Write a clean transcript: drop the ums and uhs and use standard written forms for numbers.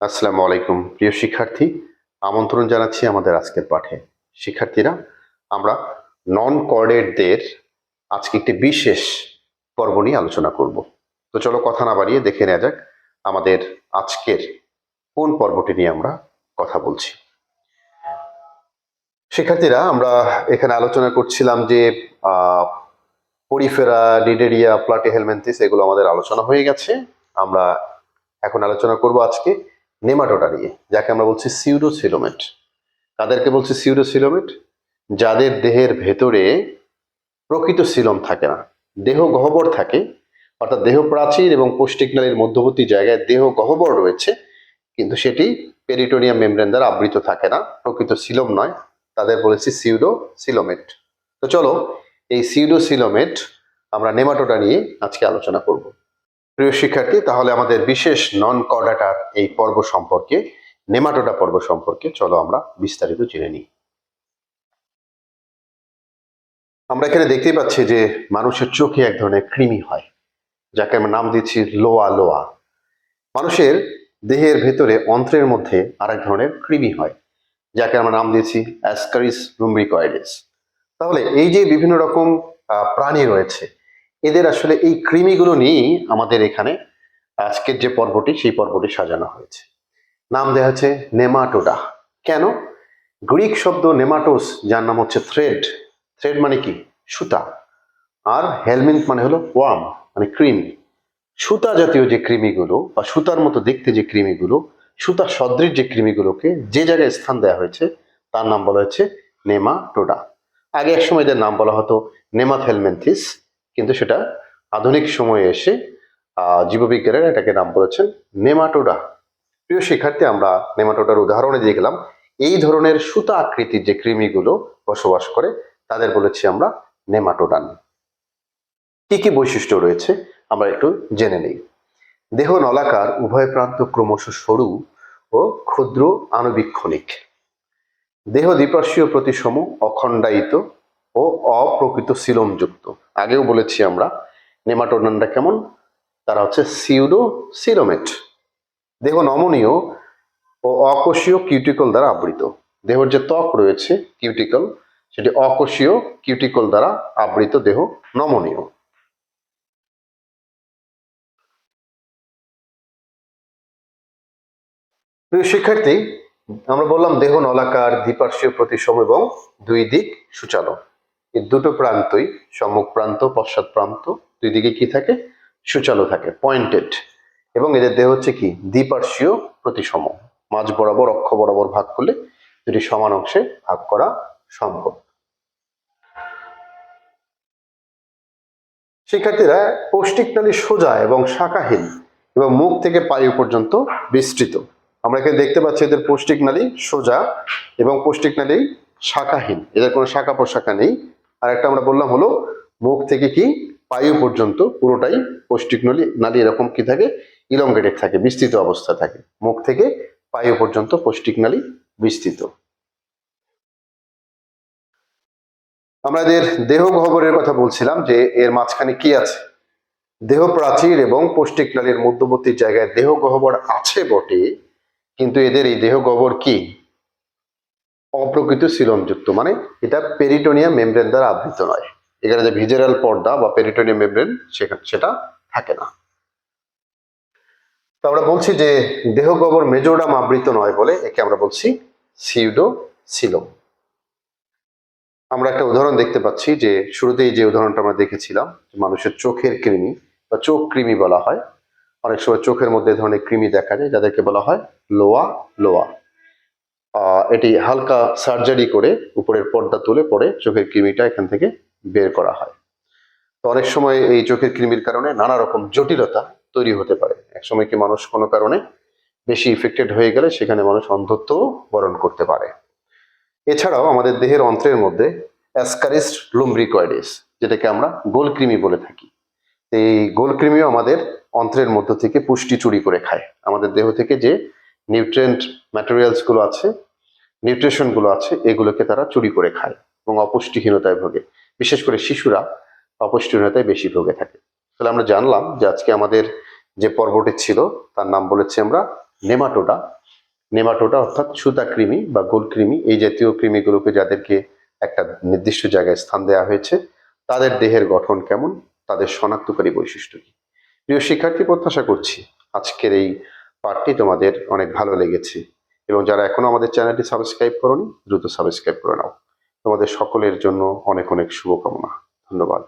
আসসালামু আলাইকুম প্রিয় শিক্ষার্থী, আমন্ত্রণ জানাচ্ছি আমাদের আজকের পাঠে। শিক্ষার্থীরা, আমরা নন কোঅর্ডিনেটদের আজকে একটি বিশেষ পর্ব নিয়ে আলোচনা করব। তো চলো কথা না বাড়িয়ে দেখে নেওয়া যাক আমাদের আজকের কোন পর্বটি নিয়ে আমরা কথা বলছি। শিক্ষার্থীরা, আমরা এখানে আলোচনা করছিলাম যে পরিফেরা, নিডেরিয়া, প্লাটিহেলমিনথেস এগুলো আমাদের আলোচনা হয়ে গেছে। আমরা এখন আলোচনা করব আজকে নেমাটোডা নিয়ে, যাকে আমরা বলছি সিউডোসিলোমেট। তাদেরকে বলছি সিউডোসিলোমেট, যাদের দেহের ভেতরে প্রকৃত সিলোম থাকে না, দেহ গহ্বর থাকে, অর্থাৎ দেহ প্রাচীর এবং পৌষ্টিকনালীর মধ্যবর্তী জায়গায় দেহ গহ্বর রয়েছে, কিন্তু সেটি পেরিটোনিয়াম মেমব্রেন দ্বারা আবৃত থাকে না, প্রকৃত সিলোম নয়। তাদের বলেছি সিউডোসিলোমেট। তো চলো এই সিউডোসিলোমেট আমরা নেমাটোডা নিয়ে আজকে আলোচনা করব। প্রিয় শিক্ষার্থী, তাহলে আমাদের বিশেষ নন কর্ডাটার এই পর্ব সম্পর্কে, নেমাটোডা পর্ব সম্পর্কে চলো আমরা বিস্তারিত জেনে নিই। আমরা এখানে দেখতেই পাচ্ছি যে মানুষের চোখে এক ধরনের কৃমি হয়, যাকে আমরা নাম দিচ্ছি লোয়া লোয়া। মানুষের দেহের ভেতরে অন্ত্রের মধ্যে আরেক ধরনের কৃমি হয়, যাকে আমরা নাম দিয়েছি অ্যাসকারিস লুম্ব্রিকয়েডেস। তাহলে এই যে বিভিন্ন রকম প্রাণী রয়েছে, এদের আসলে এই কৃমিগুলো নিয়েই আমাদের এখানে আজকের যে পর্বটি, সেই পর্বটি সাজানো হয়েছে। নাম দেওয়া হচ্ছে নেমাটোডা। কেন? গ্রিক শব্দ নেমাটোস, যার নাম হচ্ছে থ্রেড। থ্রেড মানে কি? সুতা। আর হেলমিন্থ মানে হলো ওয়ার্ম, মানে কৃমি। সুতা জাতীয় যে কৃমিগুলো বা সুতার মতো দেখতে যে কৃমিগুলো, সুতা সদৃশ যে কৃমিগুলোকে যে জায়গায় স্থান দেওয়া হয়েছে তার নাম বলা হচ্ছে নেমাটোডা। আগে এক সময় এদের নাম বলা হতো নেমাথেলমেন্থিস, কিন্তু সেটা আধুনিক সময়ে এসে জীববিজ্ঞানীরা এটাকে নাম বলেছেন নেমাটোডা। প্রিয় শিক্ষার্থী, আমরা নেমাটোডার উদাহরণে দেখলাম এই ধরনের সুতা আকৃতির যে কৃমিগুলো বসবাস করে তাদের বলেছি আমরা নেমাটোডান। কি কি বৈশিষ্ট্য রয়েছে আমরা একটু জেনে নিই। দেহ নলাকার, উভয় প্রান্ত ক্রমশ সরু ও ক্ষুদ্র আণুবীক্ষণিক। দেহ দ্বিপার্শ্বীয় প্রতিসম, অখণ্ডায়িত ও অপ্রকৃত সিলোমযুক্ত। আগেও বলেছি আমরা নেমাটোডানরা কেমন, তারা হচ্ছে সিউডোসিলোমেট। দেহ নমনীয় ও অকোষীয় কিউটিকল দ্বারা আবৃত। দেহের যে ত্বক রয়েছে কিউটিকল, সেটি অকোষীয় কিউটিকল দ্বারা আবৃত, দেহ নমনীয়। প্রিয় শিক্ষার্থী, আমরা বললাম দেহ নলাকার, দ্বিপার্শ্বীয় প্রতিসম এবং দুই দিক সূচালো। এই দুটো প্রান্তই, সম্মুখ প্রান্ত পশ্চাৎ প্রান্ত, দুই দিকে কি থাকে? সূচালো থাকে, পয়েন্টেড। এবং এদের দেহ হচ্ছে কি? দ্বিপার্শ্বীয় প্রতিসম। মাঝ বরাবর, অক্ষ বরাবর ভাগ করলে দুটি সমান অংশে ভাগ করা সম্ভব। শিক্ষার্থীরা, পৌষ্টিকনালী সোজা এবং শাখাহীন এবং মুখ থেকে পায়ু পর্যন্ত বিস্তৃত। আমরা এখানে দেখতে পাচ্ছি এদের পৌষ্টিকনালী সোজা এবং পৌষ্টিকনালী শাখাহীন, এদের কোনো শাখা প্রশাখা নেই। আর একটা আমরা বললাম হলো মুখ থেকে কি পায়ু পর্যন্ত পুরোটাই পৌষ্টিকনালী নালী এরকম কি থাকে? ইলংগেটেড থাকে, বিস্তৃত অবস্থা থাকে। মুখ থেকে পায়ু পর্যন্ত পৌষ্টিকনালী বিস্তৃত। আমরা এদের দেহ গহ্বরের কথা বলছিলাম যে এর মাঝখানে কি আছে? দেহ প্রাচীর এবং পৌষ্টিকনালীর মধ্যবর্তী জায়গায় দেহ গহ্বর আছে বটে, কিন্তু এদের এই দেহ গহ্বর কি? অপ্রকৃত সিলোমযুক্ত, মানে এটা পেরিটোনিয়াম মেমব্রেন দ্বারা আবৃত নয়। এখানে যে ভিজেরাল পর্দা বা পেরিটোনিয়াম মেমব্রেন সেটা থাকে না। তো আমরা বলছি যে দেহ গহ্বর মেজোডাম আবৃত নয় বলে একে আমরা বলছি সিউডোসিলোম। আমরা একটা উদাহরণ দেখতে পাচ্ছি যে শুরুতেই যে উদাহরণটা আমরা দেখেছিলাম, মানুষের চোখের কৃমি বা চোখ কৃমি বলা হয়। অনেক সময় চোখের মধ্যে ধরনের কৃমি দেখা যায়, যাদেরকে বলা হয় লোয়া লোয়া। এটি হালকা সার্জারি করে উপরের পর্দা তুলে পরে চোখের কৃমিটা এখান থেকে বের করা হয়। তো অনেক সময় এই চোখের কৃমির কারণে নানা রকম জটিলতা তৈরি হতে পারে। একসময় কি মানুষ কোনো কারণে বেশি ইফেক্টেড হয়ে গেলে সেখানে মানুষ অন্ধত্ব বরণ করতে পারে। এছাড়াও আমাদের দেহের অন্ত্রের মধ্যে অ্যাসকারিস লুম্ব্রিকয়েডেস, যেটাকে আমরা গোলকৃমি বলে থাকি, এই গোলকৃমিও আমাদের অন্ত্রের মধ্য থেকে পুষ্টি চুরি করে খায়। আমাদের দেহ থেকে যে নিউট্রিয়েন্ট ম্যাটেরিয়ালস গুলো আছে, নিউট্রিশন গুলো আছে, এগুলোকে তারা চুরি করে খায় এবং অপুষ্টিহীনতায় ভোগে। বিশেষ করে শিশুরা অপুষ্টিহীনতায় বেশি ভোগে থাকে। তাহলে আমরা জানলাম যে আজকে আমাদের যে পর্বটি ছিল তার নাম বলেছি আমরা নেমাটোডা, নেমাটোডা অর্থাৎ সুতাকৃমি বা গোলকৃমি, এই জাতীয় কৃমিগুলোকে যাদেরকে একটা নির্দিষ্ট জায়গায় স্থান দেওয়া হয়েছে তাদের দেহের গঠন কেমন, তাদের শনাক্তকারী বৈশিষ্ট্য কি। প্রিয় শিক্ষার্থী, প্রত্যাশা করছি আজকের এই পাঠটি তোমাদের অনেক ভালো লেগেছে, এবং যারা এখনো আমাদের চ্যানেলটি সাবস্ক্রাইব করোনি দ্রুত সাবস্ক্রাইব করে নাও। তোমাদের সকলের জন্য অনেক অনেক শুভকামনা। ধন্যবাদ।